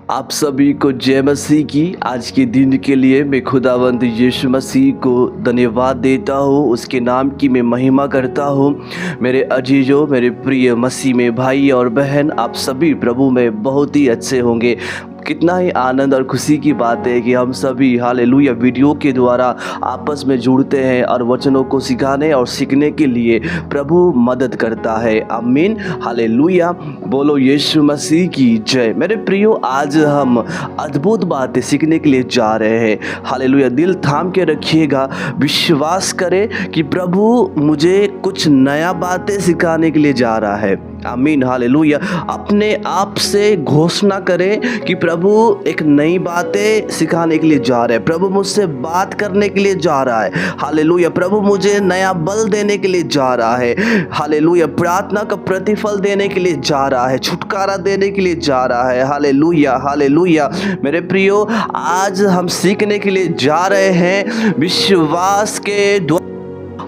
आप सभी को जय मसीह की। आज के दिन के लिए मैं खुदावंद यीशु मसीह को धन्यवाद देता हूँ, उसके नाम की मैं महिमा करता हूँ। मेरे अजीजों, मेरे प्रिय मसीह में भाई और बहन, आप सभी प्रभु में बहुत ही अच्छे होंगे। कितना ही आनंद और खुशी की बात है कि हम सभी हालेलुया वीडियो के द्वारा आपस में जुड़ते हैं और वचनों को सिखाने और सीखने के लिए प्रभु मदद करता है। आमीन, हालेलुया, बोलो यीशु मसीह की जय। मेरे प्रियो, आज हम अद्भुत बातें सीखने के लिए जा रहे हैं। हालेलुया, दिल थाम के रखिएगा, विश्वास करें कि प्रभु मुझे कुछ नया बातें सिखाने के लिए जा रहा है। आमीन, हालेलुया। अपने आप से घोषणा करें कि प्रभु एक नई बातें सिखाने के लिए जा रहे हैं, प्रभु मुझसे बात करने के लिए जा रहा है। हालेलुया, प्रभु मुझे नया बल देने के लिए जा रहा है। हालेलुया, प्रार्थना का प्रतिफल देने के लिए जा रहा है, छुटकारा देने के लिए जा रहा है। Hallelujah, hallelujah. मेरे प्रियो, आज हम सीखने के लिए जा रहे हैं विश्वास के द्वारा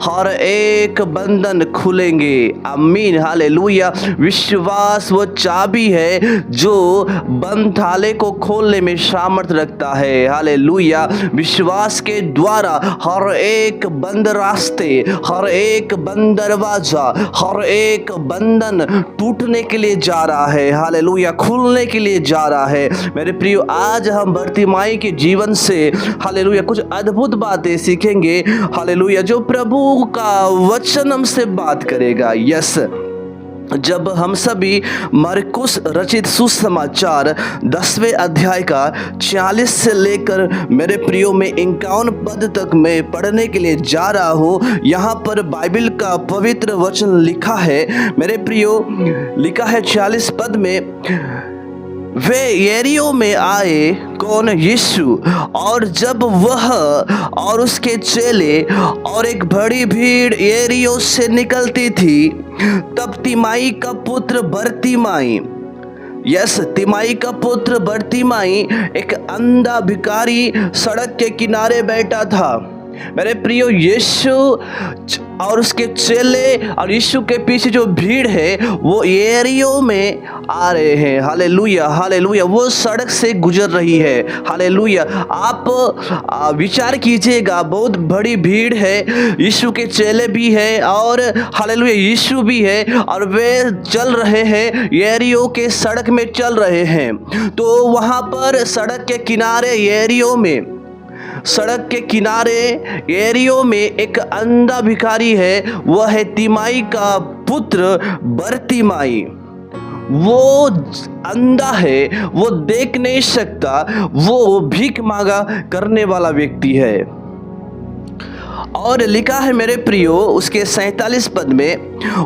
हर एक बंधन खुलेंगे। आमीन, हालेलुया। विश्वास वो चाबी है जो बंद ताले को खोलने में सामर्थ रखता है। हालेलुया। विश्वास के द्वारा हर एक बंद रास्ते, हर एक बंद दरवाजा, हर एक बंधन टूटने के लिए जा रहा है। हालेलुया, खुलने के लिए जा रहा है। मेरे प्रियो, आज हम बर्तिमाई के जीवन से हालेलुया कुछ अद्भुत बातें सीखेंगे। हालेलुया, जो प्रभु का वचन हमसे बात करेगा। यस, जब हम सभी मरकुस रचित सुसमाचार 10वें अध्याय का 40 से लेकर मेरे प्रियो में 51 पद तक मैं पढ़ने के लिए जा रहा हूँ। यहाँ पर बाइबल का पवित्र वचन लिखा है। मेरे प्रियो, लिखा है 40 पद में, वे यरीहो में आए, कौन? यीशु। और जब वह और उसके चेले और एक बड़ी भीड़ यरीहो से निकलती थी, तब तिमाई का पुत्र बर्तिमाई, यस, तिमाई का पुत्र बर्तिमाई एक अंधा भिखारी सड़क के किनारे बैठा था। मेरे प्रियो, यीशु और उसके चेले और यीशु के पीछे जो भीड़ है वो यरीहो में आ रहे हैं। Hallelujah, hallelujah. वो सड़क से गुजर रही है। हालेलुया। आप विचार कीजिएगा, बहुत बड़ी भीड़ है, यीशु के चेले भी हैं और हालेलुया यीशु भी है, और वे चल रहे हैं, यरीहो के सड़क में चल रहे हैं। तो वहाँ पर सड़क के किनारे यरीहो में, सड़क के किनारे यरीहो में एक अंधा भिखारी है। वह है तिमाई का पुत्र बर्तिमाई। वो अंधा है, वो देख नहीं सकता, वो भीख मांगा करने वाला व्यक्ति है। और लिखा है मेरे प्रियो उसके 47 पद में,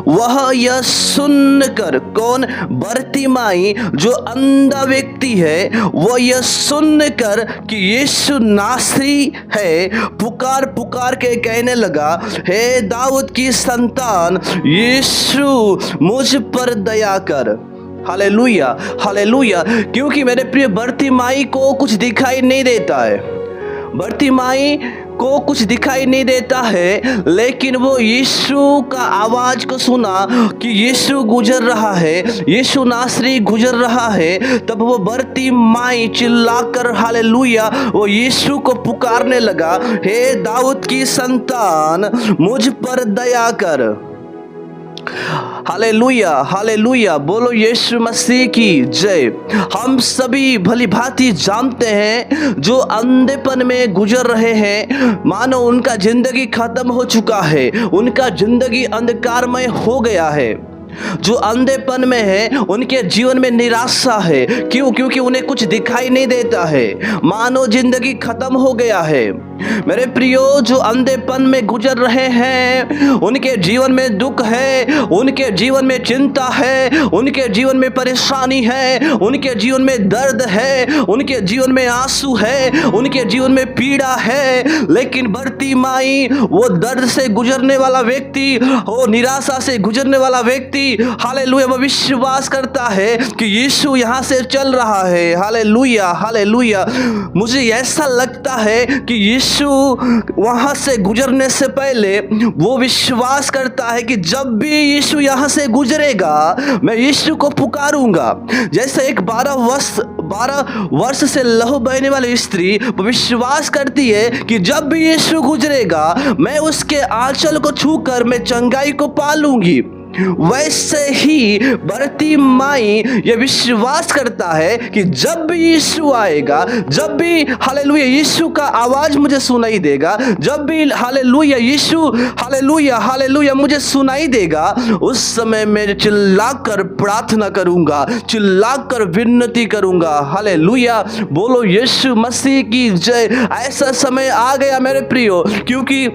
वह यह सुनकर, कौन? बर्तिमाई जो अंधा व्यक्ति है, वह यह सुनकर कि यीशु नासरी है, पुकार पुकार के कहने लगा, हे दाऊद की संतान, यीशु मुझ पर दया कर। Hallelujah, hallelujah. क्योंकि मेरे प्रिय, बर्तिमाई को कुछ दिखाई नहीं देता है, बर्तिमाई को कुछ दिखाई नहीं देता है, लेकिन वो यीशु का आवाज को सुना कि यीशु गुजर रहा है, यीशु नासरी गुजर रहा है। तब वो बर्तिमाई चिल्लाकर हालेलुया वो यीशु को पुकारने लगा, हे दाऊद की संतान, मुझ पर दया कर। हालेलुया, हालेलुया, बोलो यीशु मसीह की जय। हम सभी भली भांति जानते हैं, जो अंधेपन में गुजर रहे हैं, मानो उनका जिंदगी खत्म हो चुका है, उनका जिंदगी अंधकारमय हो गया है। जो अंधेपन में है, उनके जीवन में निराशा है। क्यों? क्योंकि उन्हें कुछ दिखाई नहीं देता है, मानो जिंदगी खत्म हो गया है। मेरे प्रियो, जो अंधेपन में गुजर रहे हैं, उनके जीवन में दुख है, उनके जीवन में चिंता है, उनके जीवन में परेशानी है, उनके जीवन में दर्द है, उनके जीवन में आंसू है, उनके जीवन में पीड़ा है। लेकिन बर्तिमाई वो दर्द से गुजरने वाला व्यक्ति, वो निराशा से गुजरने वाला व्यक्ति, भी हालेलुया वो विश्वास करता है कि यीशु यहाँ से चल रहा है। Hallelujah, hallelujah. मुझे ऐसा लगता है कि यीशु वहाँ से गुजरने से पहले वो विश्वास करता है कि जब भी यीशु यहाँ से गुजरेगा मैं यीशु को पुकारूंगा। जैसे एक 12 वर्ष से लहू बहने वाली स्त्री विश्वास करती है कि जब भी यीशु गुजरेगा मैं उसके आंचल को छूकर मैं चंगाई को पालूंगी। वैसे ही बरतिमाई ये विश्वास करता है कि जब भी यीशु आएगा, जब भी हालेलुया यीशु का आवाज मुझे सुनाई देगा, जब भी हालेलुया यीशु हालेलुया हालेलुया मुझे सुनाई देगा, उस समय मैं चिल्लाकर प्रार्थना करूंगा, चिल्लाकर विनती करूंगा। हालेलुया, बोलो यीशु मसीह की जय। ऐसा समय आ गया मेरे प्रियो, क्योंकि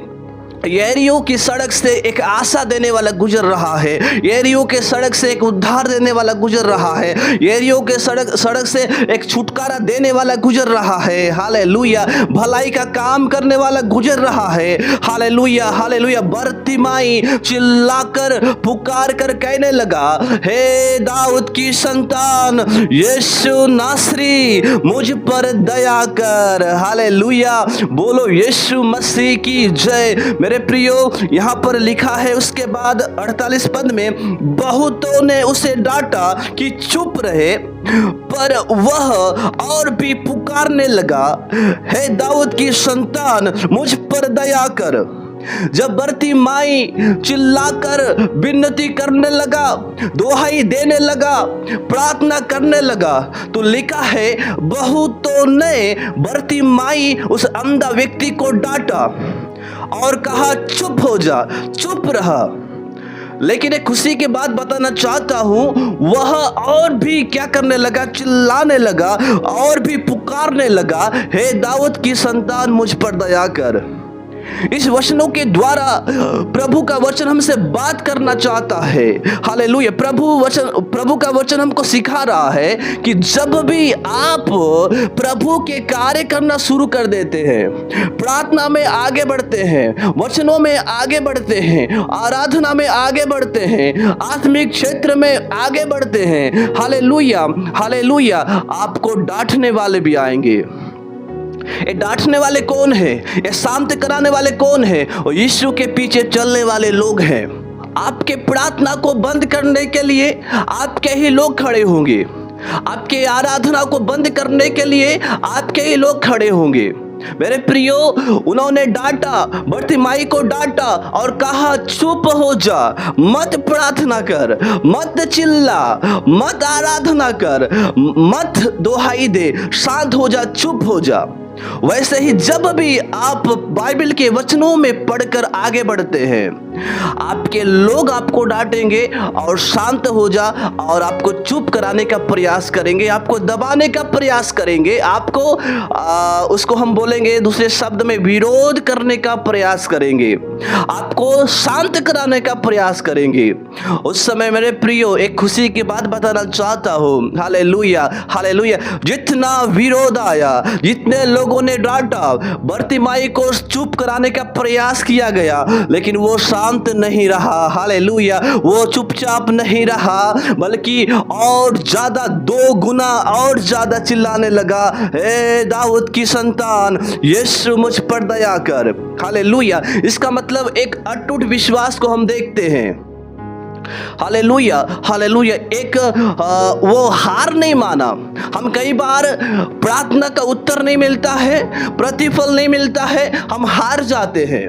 यरीहो की सड़क से एक आशा देने वाला गुजर रहा है। यरीहो के सड़क से एक उद्धार देने वाला गुजर रहा है। यरीहो के सड़क से एक छुटकारा देने वाला गुजर रहा है। हालेलुया, भलाई का काम करने वाला गुजर रहा है। Hallelujah, hallelujah. बरतिमाई चिल्लाकर पुकार कर कहने लगा, हे दाऊद की संतान यीशु नासरी मुझ पर दया कर। हालेलुया, बोलो यीशु मसीह की जय। मेरे प्रियो, यहाँ पर लिखा है उसके बाद 48 पद में, बहुतों ने उसे डांटा कि चुप रहे, पर वह और भी पुकारने लगा, हे दाऊद की संतान मुझ पर दया कर। जब बरतिमाई चिल्लाकर विनती करने लगा, दोहाई देने लगा, प्रार्थना करने लगा, तो लिखा है बहुतों ने बरतिमाई उस अंधा व्यक्ति को डांटा और कहा चुप हो जा, चुप रहा। लेकिन एक खुशी की बात बताना चाहता हूं, वह और भी क्या करने लगा, चिल्लाने लगा और भी पुकारने लगा, हे दाऊद की संतान मुझ पर दया कर। इस वचनों के द्वारा प्रभु का वचन हमसे बात करना चाहता है। हालेलुया, प्रभु का वचन हमको सिखा रहा है कि जब भी आप प्रभु के कार्य करना शुरू कर देते हैं, प्रार्थना में आगे बढ़ते हैं, वचनों में आगे बढ़ते हैं, आराधना में आगे बढ़ते हैं, आत्मिक क्षेत्र में आगे बढ़ते हैं, हालेलुया हालेलुया, आपको डांटने वाले भी आएंगे। ये डांटने वाले कौन है? ये शांत कराने वाले कौन है? और यीशु के पीछे चलने वाले लोग हैं। आपके प्रार्थना को बंद करने के लिए आपके ही लोग खड़े होंगे। आपके आराधना को बंद करने के लिए आपके ही लोग खड़े होंगे। मेरे प्रियो, उन्होंने डांटा, बरतिमाई को डांटा और कहा चुप हो जा, मत प्रार्थना कर, मत चिल्ला, मत आराधना कर, मत दोहाई दे, शांत हो जा, चुप हो जा। वैसे ही जब भी आप बाइबल के वचनों में पढ़कर आगे बढ़ते हैं, आपके लोग आपको डांटेंगे और शांत हो जा और आपको चुप कराने का प्रयास करेंगे, आपको दबाने का प्रयास करेंगे, आपको उसको हम बोलेंगे दूसरे शब्द में विरोध करने का प्रयास करेंगे, आपको शांत कराने का प्रयास करेंगे। उस समय मेरे प्रियो, एक खुशी की बात बताना चाहता हूँ। हालेलुया हालेलुया, जितना विरोध आया, जितने लोगों ने डांटा, बरतिमाई को चुप कराने का प्रयास किया गया, लेकिन वो शांत नहीं रहा। हालेलुया, वो चुपचाप नहीं रहा, बल्कि और ज्यादा 2 गुना और ज्यादा चिल्लाने लगा, हे दाऊद की संतान यीशु मुझ पर दया कर। हालेलुया, इसका मतलब एक अटूट विश्वास को हम देखते हैं। हालेलुया हालेलुया, एक वो हार नहीं माना। हम कई बार प्रार्थना का उत्तर नहीं मिलता है, प्रतिफल नहीं मिलता है, हम हार जाते हैं।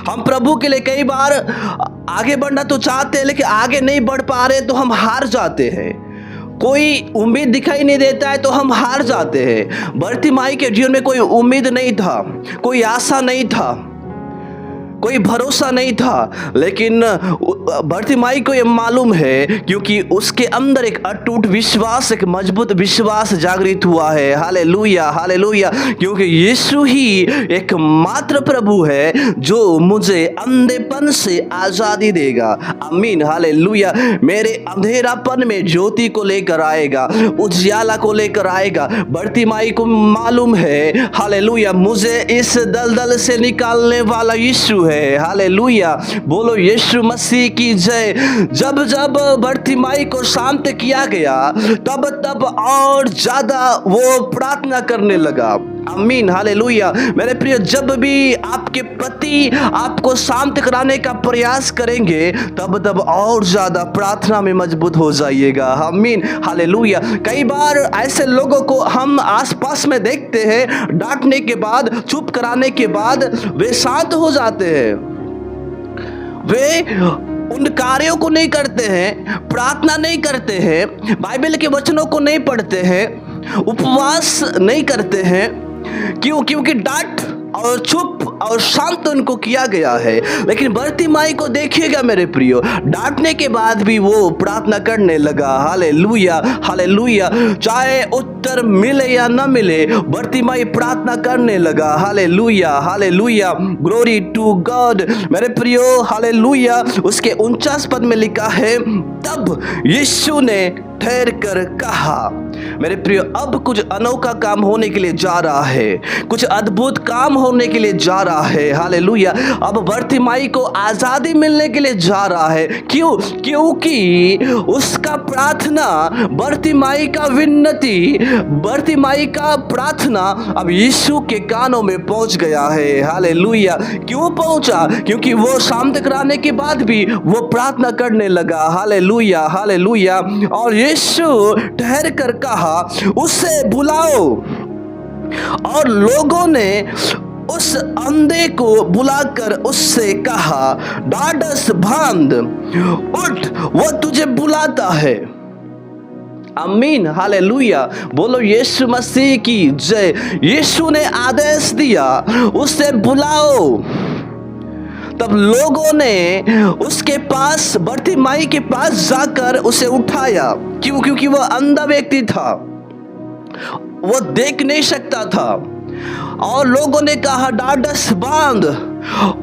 हम प्रभु के लिए कई बार आगे बढ़ना तो चाहते हैं, लेकिन आगे नहीं बढ़ पा रहे तो हम हार जाते हैं। कोई उम्मीद दिखाई नहीं देता है तो हम हार जाते हैं। बरतिमाई के जीवन में कोई उम्मीद नहीं था, कोई आशा नहीं था, कोई भरोसा नहीं था, लेकिन बरतिमाई को यह मालूम है, क्योंकि उसके अंदर एक अटूट विश्वास, एक मजबूत विश्वास जागृत हुआ है। हालेलुया हालेलुया, क्योंकि यीशु ही एकमात्र प्रभु है जो मुझे अंधेपन से आजादी देगा। आमीन हालेलुया, मेरे अंधेरापन में ज्योति को लेकर आएगा, उजियाला को लेकर आएगा। बरतिमाई को मालूम है, हालेलुया, मुझे इस दलदल से निकालने वाला यीशु है। है। हालेलुया, बोलो यीशु मसीह की जय। जब जब बर्तिमाई को शांत किया गया तब तब और ज्यादा वो प्रार्थना करने लगा। आमीन, हालेलुया। मेरे प्रिय, जब भी आपके पति आपको शांत कराने का प्रयास करेंगे तब तब और ज्यादा प्रार्थना में मजबूत हो जाइएगा। आमीन, हालेलुया। कई बार ऐसे लोगों को हम आसपास में देखते हैं, डांटने के बाद, चुप कराने के बाद वे शांत हो जाते हैं। वे उन कार्यों को नहीं करते हैं, प्रार्थना नहीं करते हैं, बाइबल के वचनों को नहीं पढ़ते हैं, उपवास नहीं करते हैं। क्यों? क्योंकि डांट और चुप और शांत उनको किया गया है। लेकिन बर्तिमाई को देखिएगा मेरे प्रियो, डांटने के बाद भी वो प्रार्थना करने लगा। Hallelujah, hallelujah. चाहे उत्तर मिले या न मिले, बर्तिमाई प्रार्थना करने लगा। Hallelujah, hallelujah, glory to God. मेरे प्रियो, हालेलुया। उसके 49 पद में लिखा है, तब यीशु ने ठहर कर कहा। मेरे प्रियो, अब कुछ अनोखा काम होने के लिए जा रहा है, कुछ अद्भुत काम होने के लिए जा रहा है। हालेलुया। अब बर्तिमाई को आजादी मिलने के लिए जा रहा है। क्यों? क्योंकि उसका प्रार्थना, बर्तिमाई का विनती, बर्तिमाई का प्रार्थना अब यीशु के कानों में पहुंच गया है। हालेलुया। क्यों पहुंचा? क्योंकि वो शांत कराने के बाद भी वो प्रार्थना करने लगा। Hallelujah, hallelujah. और यीशु ठहर कर कहा, उसे बुलाओ। और लोगों ने उस अंधे को बुलाकर उससे कहा, ढाढ़स बांध, उठ, वो तुझे बुलाता है। आमीन, हालेलुया। बोलो यीशु मसीह की जय। यीशु ने आदेश दिया, उसे बुलाओ। तब लोगों ने उसके पास, बर्तिमाई के पास जाकर उसे उठाया। क्यों? क्योंकि वह अंधा व्यक्ति था, वो देख नहीं सकता था। और लोगों ने कहा, ढाढ़स बांध,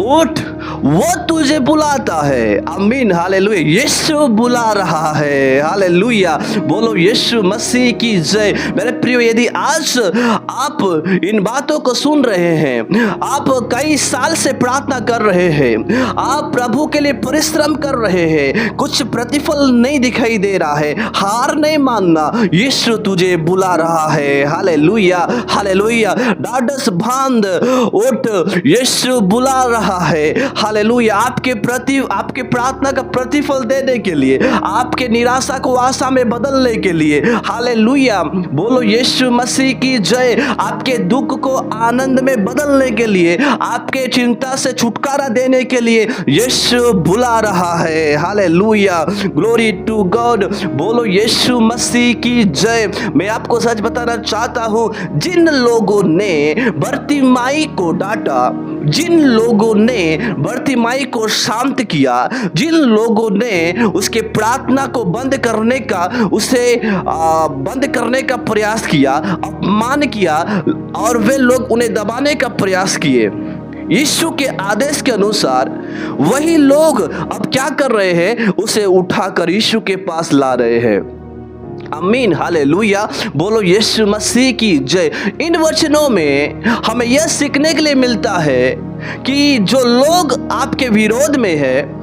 उठ, वो तुझे बुलाता है। आमीन, हालेलुया। यीशु बुला रहा है। हालेलुया, बोलो यीशु मसीह की जय। मेरे प्रियो, यदि आज आप इन बातों को सुन रहे हैं, आप कई साल से प्रार्थना कर रहे हैं, आप प्रभु के लिए परिश्रम कर रहे हैं, कुछ प्रतिफल नहीं दिखाई दे रहा है, हार नहीं मानना, यीशु तुझे बुला रहा है। Hallelujah, hallelujah. ढाढ़स बांध, उठ, यीशु बुला रहा है। हालेलुया। आपके प्रार्थना का प्रतिफल देने के लिए, आपके निराशा को आशा में बदलने के लिए। हालेलुया, बोलो यीशु मसीह की जय। आपके दुख को आनंद में बदलने के लिए, आपके चिंता से छुटकारा देने के लिए यीशु बुला रहा है। Hallelujah, glory to God. बोलो यीशु मसीह की जय। मैं आपको सच बताना चाहता हूं, जिन लोगों ने बर्तिमाई को डांटा, जिन लोगों ने बर्तिमाई को शांत किया, जिन लोगों ने उसके प्रार्थना को बंद करने का, उसे बंद करने का प्रयास किया, अपमान किया, और वे लोग उन्हें दबाने का प्रयास किए, यीशु के आदेश के अनुसार वही लोग अब क्या कर रहे हैं? उसे उठाकर यीशु के पास ला रहे हैं। आमीन, हालेलुया। बोलो यीशु मसीह की जय। इन वचनों में हमें यह सीखने के लिए मिलता है कि जो लोग आपके विरोध में है,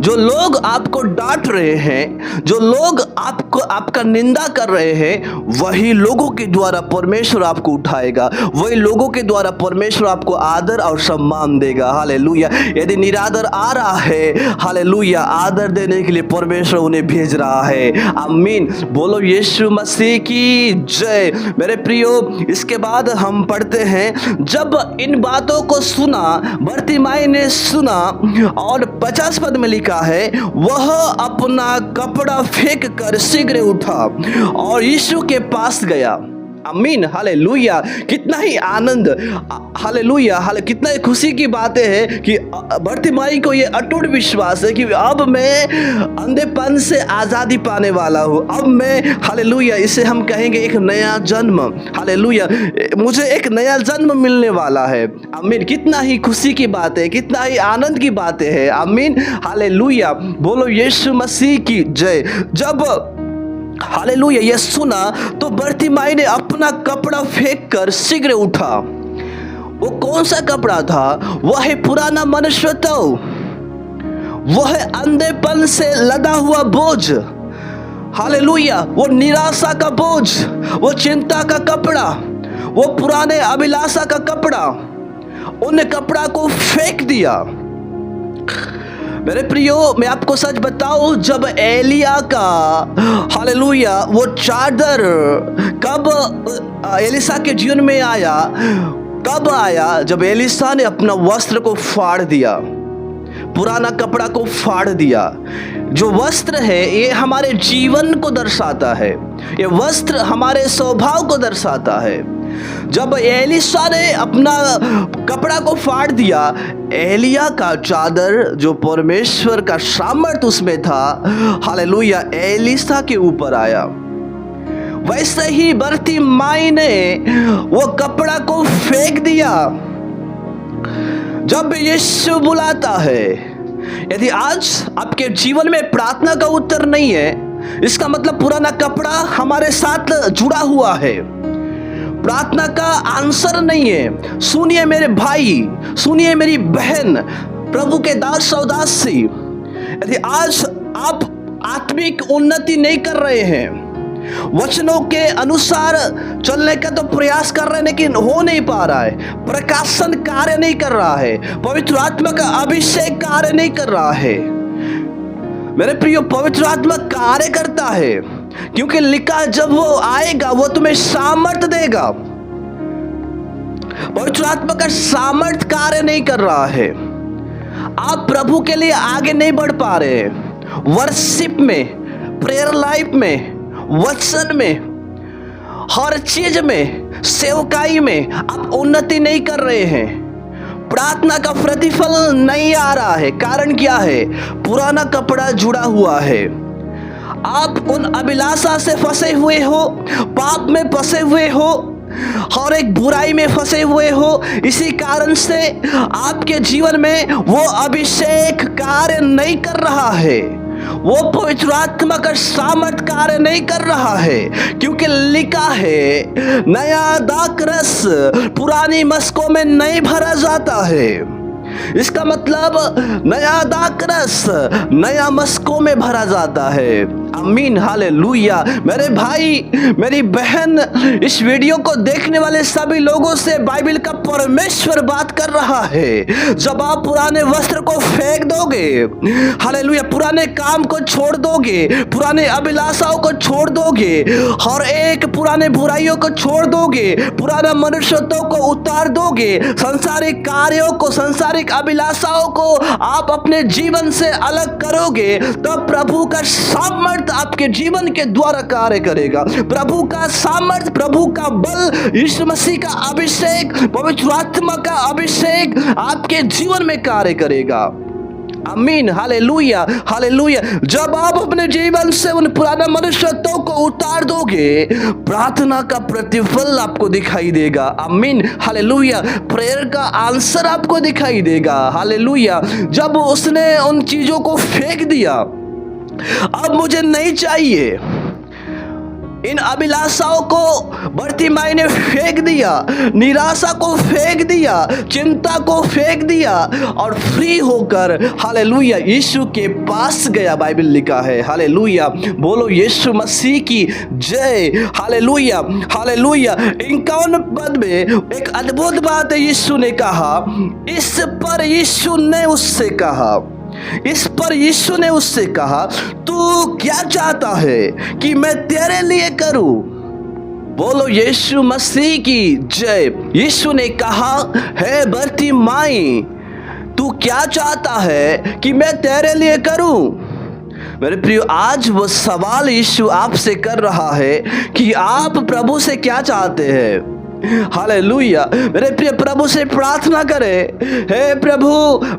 जो लोग आपको डांट रहे हैं, जो लोग आपका निंदा कर रहे हैं, वही लोगों के द्वारा परमेश्वर आपको उठाएगा, वही लोगों के द्वारा परमेश्वर आपको आदर और सम्मान देगा। हालेलुया। यदि निरादर आ रहा है, हालेलुया, आदर देने के लिए परमेश्वर उन्हें भेज रहा है। आमीन, बोलो यीशु मसीह की जय। मेरे प्रियो, इसके बाद हम पढ़ते हैं, जब इन बातों को सुना, बर्तिमाई ने सुना, और 50 पद में लिखा है, वह अपना कपड़ा फेंक कर शीघ्र उठा और यीशु के पास गया। आमीन, हालेलुया। कितना ही आनंद, हालेलुया, कितना ही खुशी की बातें हैं कि बर्तिमाई को ये अटूट विश्वास है कि अब मैं अंधेपन से आज़ादी पाने वाला हूँ। अब मैं, हालेलुया, इसे हम कहेंगे एक नया जन्म। हालेलुया, मुझे एक नया जन्म मिलने वाला है। आमीन। कितना ही खुशी की बात है, कितना ही आनंद की बातें हैं। आमीन, हालेलुया। बोलो यीशु मसीह की जय। जब हालेलुया ये सुना तो बर्तिमाई ने अपना कपड़ा फेंक कर शीघ्र उठा। वो कौन सा कपड़ा था? वह है पुराना मनुष्यत्व, वह है अंधेपन से लदा हुआ बोझ, हालेलुया, वो निराशा का बोझ, वो चिंता का कपड़ा, वो पुराने अभिलाषा का कपड़ा, उन कपड़ा को फेंक दिया। मेरे प्रियो, मैं आपको सच बताऊं, जब एलिया का हालेलुया वो चादर कब एलिसा के जीवन में आया, कब आया? जब एलिसा ने अपना वस्त्र को फाड़ दिया, पुराना कपड़ा को फाड़ दिया। जो वस्त्र है ये हमारे जीवन को दर्शाता है, ये वस्त्र हमारे स्वभाव को दर्शाता है। जब एलिसा ने अपना कपड़ा को फाड़ दिया, एलिया का चादर जो परमेश्वर का सामर्थ उसमें था, हालेलुया, एलिसा के ऊपर आया। वैसे ही बरतिमाई ने वो कपड़ा को फेंक दिया। जब यीशु बुलाता है, यदि आज आपके जीवन में प्रार्थना का उत्तर नहीं है, इसका मतलब पुराना कपड़ा हमारे साथ जुड़ा हुआ है, प्रार्थना का आंसर नहीं है। सुनिए मेरे भाई, सुनिए मेरी बहन, प्रभु के दास और दासी, यदि आज आप आत्मिक उन्नति नहीं कर रहे हैं, वचनों के अनुसार चलने का तो प्रयास कर रहे हैं लेकिन हो नहीं पा रहा है, प्रकाशन कार्य नहीं कर रहा है, पवित्र आत्मा का अभिषेक कार्य नहीं कर रहा है, मेरे प्रियो, पवित्र आत्मा कार्य करता है, क्योंकि लिखा जब वो आएगा वो तुम्हें सामर्थ देगा। पवित्र आत्मा का सामर्थ कार्य नहीं कर रहा है, आप प्रभु के लिए आगे नहीं बढ़ पा रहे हैं। वर्शिप में, प्रेयर लाइफ में, वचन में, हर चीज में, सेवकाई में आप उन्नति नहीं कर रहे हैं, प्रार्थना का प्रतिफल नहीं आ रहा है। कारण क्या है? पुराना कपड़ा जुड़ा हुआ है। आप उन अभिलाषा से फंसे हुए हो, पाप में फंसे हुए हो, और एक बुराई में फंसे हुए हो। इसी कारण से आपके जीवन में वो अभिषेक कार्य नहीं कर रहा है, वो पवित्र आत्मा का सामर्थ कार्य नहीं कर रहा है, क्योंकि लिखा है नया दाखरस पुरानी मस्कों में नहीं भरा जाता है। इसका मतलब नया दाखरस नया मस्कों में भरा जाता है। आमीन, हालेलुया। मेरे भाई, मेरी बहन, इस वीडियो को देखने वाले सभी लोगों से बाइबल का परमेश्वर बात कर रहा है। जब आप पुराने वस्त्र को फेंक दोगे, हालेलुया, पुराने काम को छोड़ दोगे, पुराने अभिलाषाओं को छोड़ दोगे, और एक पुराने बुराइयों को छोड़ दोगे, पुराना मनुष्यत्व को उतार दोगे, संसारिक कार्यों को, संसारिक अभिलाषाओं को आप अपने जीवन से अलग करोगे, तो प्रभु का सामर्थ आपके जीवन के द्वारा कार्य करेगा। प्रभु का सामर्थ, प्रभु का बल, यीशु मसीह का अभिषेक, पवित्र आत्मा का अभिषेक आपके जीवन में कार्य करेगा। आमीन, हालेलुया, हालेलुया। जब आप अपने जीवन से उन पुराना मनुष्यत्व को उतार दोगे, प्रार्थना का प्रतिफल आपको दिखाई देगा। आमीन, हालेलुया। प्रेयर का आंसर आपको दिखाई देगा। हालेलुया। जब उसने उन चीजों को फेंक दिया, अब मुझे नहीं चाहिए, इन अभिलाषाओं को बरतिमाई ने फेंक दिया, निराशा को फेंक दिया, चिंता को फेंक दिया, और फ्री होकर हालेलुया यीशु के पास गया। बाइबल लिखा है, हालेलुया। बोलो यीशु मसीह की जय। Hallelujah, hallelujah. 51 पद में एक अद्भुत बात यीशु ने कहा। इस पर यीशु ने उससे कहा, इस पर यीशु ने उससे कहा, तू क्या चाहता है कि मैं तेरे लिए करूं? बोलो यीशु मसीह की जय। यीशु ने कहा, हे बरतिमाई, तू क्या चाहता है कि मैं तेरे लिए करूं? मेरे प्रियो, आज वो सवाल यीशु आपसे कर रहा है कि आप प्रभु से क्या चाहते हैं। हालेलुया। मेरे प्रिय, प्रभु से प्रार्थना करें, हे प्रभु,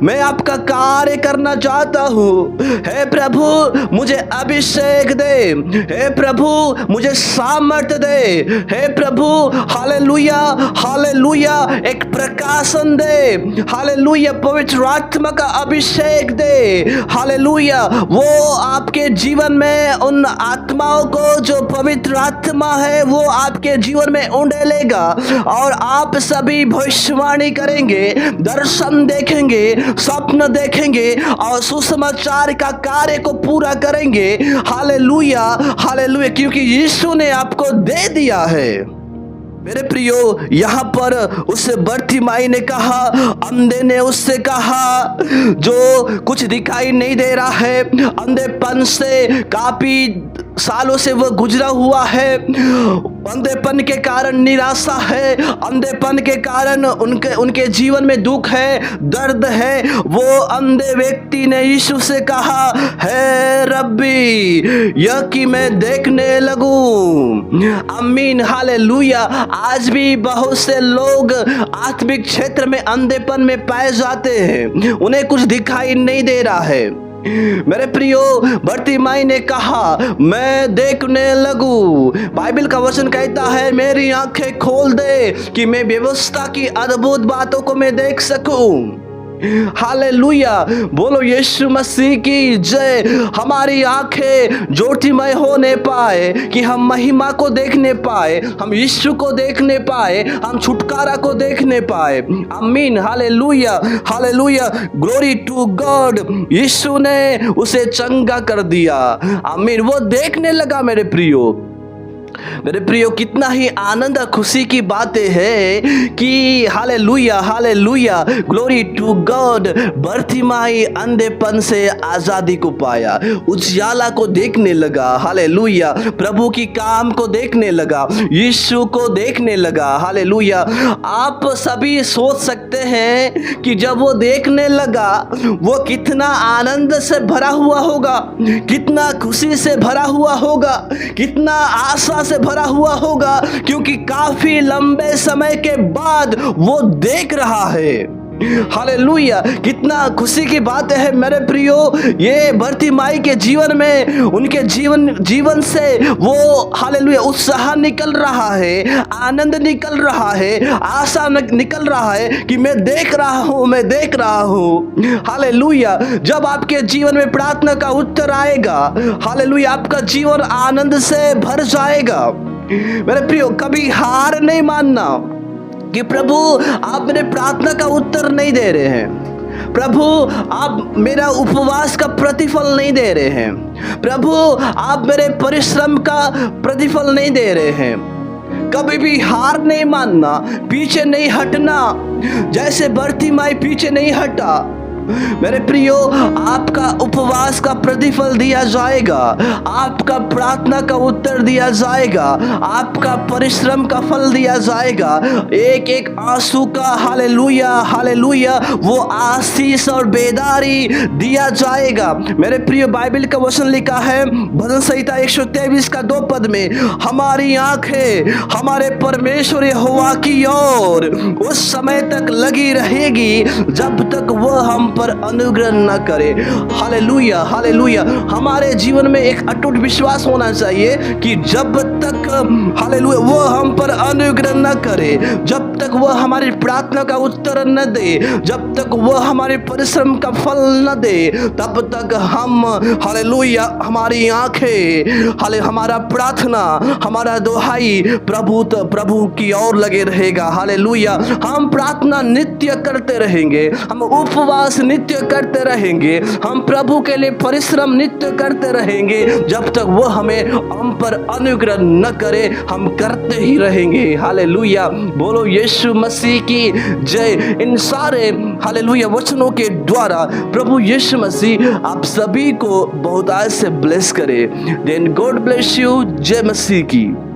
मैं आपका कार्य करना चाहता हूँ। हे प्रभु, मुझे अभिषेक दे। हे प्रभु, मुझे सामर्थ दे। हे प्रभु, हालेलुया, हालेलुया, एक प्रकाशन दे। हालेलुया, पवित्र आत्मा का अभिषेक दे। हालेलुया। वो आपके जीवन में उन आत्माओं को, जो पवित्र आत्मा है, वो आपके जीवन में उंडेलेगा। और आप सभी भविष्यवाणी करेंगे, दर्शन देखेंगे, स्वप्न देखेंगे और सुसमाचार का कार्य को पूरा करेंगे। हालेलुया, हालेलुया, क्योंकि यीशु ने आपको दे दिया है। मेरे प्रियो, यहाँ पर उस बर्तिमाई ने कहा, अंधे ने उससे कहा जो कुछ दिखाई नहीं दे रहा है, अंधेपन से काफी सालों से वह गुजरा हुआ है, अंधेपन के कारण निराशा है, अंधेपन के कारण उनके जीवन में दुख है, दर्द है। वो अंधे व्यक्ति ने यीशु से कहा, है रब्बी, यह कि मैं देखने लगूं। आमीन, हालेलुया। आज भी बहुत से लोग आत्मिक क्षेत्र में अंधेपन में पाए जाते हैं, उन्हें कुछ दिखाई नहीं दे रहा है। मेरे प्रियो, बर्तिमाई ने कहा, मैं देखने लगूं। बाइबल का वचन कहता है, मेरी आंखें खोल दे कि मैं व्यवस्था की अद्भुत बातों को मैं देख सकूं। हालेलुया, बोलो यीशु मसीह की जय। हमारी आंखें ज्योतिमय होने पाए कि हम महिमा को देखने पाए, हम यीशु को देखने पाए, हम छुटकारा को देखने पाए। आमीन, hallelujah, hallelujah, glory to God. यीशु ने उसे चंगा कर दिया। आमीन, वो देखने लगा। मेरे प्रियो, कितना ही आनंद और खुशी की बातें हैं कि hallelujah, hallelujah, glory to God. Bartimaeus अंधेपन से आजादी को पाया, उजियाला को देखने लगा। हालेलुया, प्रभु की काम को देखने लगा, यीशु को देखने लगा। हालेलुया। आप सभी सोच सकते हैं कि जब वो देखने लगा, वो कितना आनंद से भरा हुआ होगा, कितना खुशी से भरा हुआ होगा, कितना आशा से भरा हुआ होगा, क्योंकि काफी लंबे समय के बाद वो देख रहा है। हालेलुया, कितना खुशी की बात है मेरे प्रियो। ये बर्तिमाई के जीवन में, उनके जीवन से वो हालेलुया उत्साह निकल रहा है, आनंद निकल रहा है, आशा निकल रहा है कि मैं देख रहा हूँ, मैं देख रहा हूँ। हालेलुया। जब आपके जीवन में प्रार्थना का उत्तर आएगा, हालेलुया, आपका जीवन आनंद से भर जाएगा। मेरे प्रियो, कभी हार नहीं मानना कि प्रभु आप मेरे प्रार्थना का उत्तर नहीं दे रहे हैं, प्रभु आप मेरा उपवास का प्रतिफल नहीं दे रहे हैं, प्रभु आप मेरे परिश्रम का प्रतिफल नहीं दे रहे हैं। कभी भी हार नहीं मानना, पीछे नहीं हटना, जैसे बर्तिमाई पीछे नहीं हटा। मेरे प्रियो, आपका उपवास का प्रतिफल दिया जाएगा, आपका प्रार्थना का उत्तर दिया जाएगा, आपका परिश्रम का फल दिया जाएगा, एक एक आंसू का हालेलुया, हालेलुया, वो आशीष और बेदारी दिया जाएगा। मेरे प्रियो, बाइबल का वचन लिखा है भजन संहिता 123 का 2 पद में, हमारी आंखें हमारे परमेश्वर यहोवा की ओर उस समय तक लगी रहेगी जब तक वह हम पर अनुग्रह न करे। Hallelujah, hallelujah. हमारे जीवन में एक अटूट विश्वास होना चाहिए कि जब तक हालेलुया वो हम पर अनुग्रह न करे, जब तक वह हमारी प्रार्थना का उत्तर न दे, जब तक वह हमारे परिश्रम का फल न दे, तब तक हम हालेलुया, हमारी आंखें, हमारा प्रार्थना, हमारा दुहाई प्रभु की ओर लगे रहेगा। हालेलुया। हम प्रार्थना नित्य करते रहेंगे, हम उपवास नित्य करते रहेंगे, हम प्रभु के लिए परिश्रम नित्य करते रहेंगे, जब तक वो हम पर अनुग्रह न करे, हम करते ही रहेंगे। हालेलुया। बोलो यीशु मसीह की जय। इन सारे हालेलुया वचनों के द्वारा प्रभु यीशु मसीह आप सभी को बहुत आज से ब्लेस करे। Then God bless you. जय मसीह की।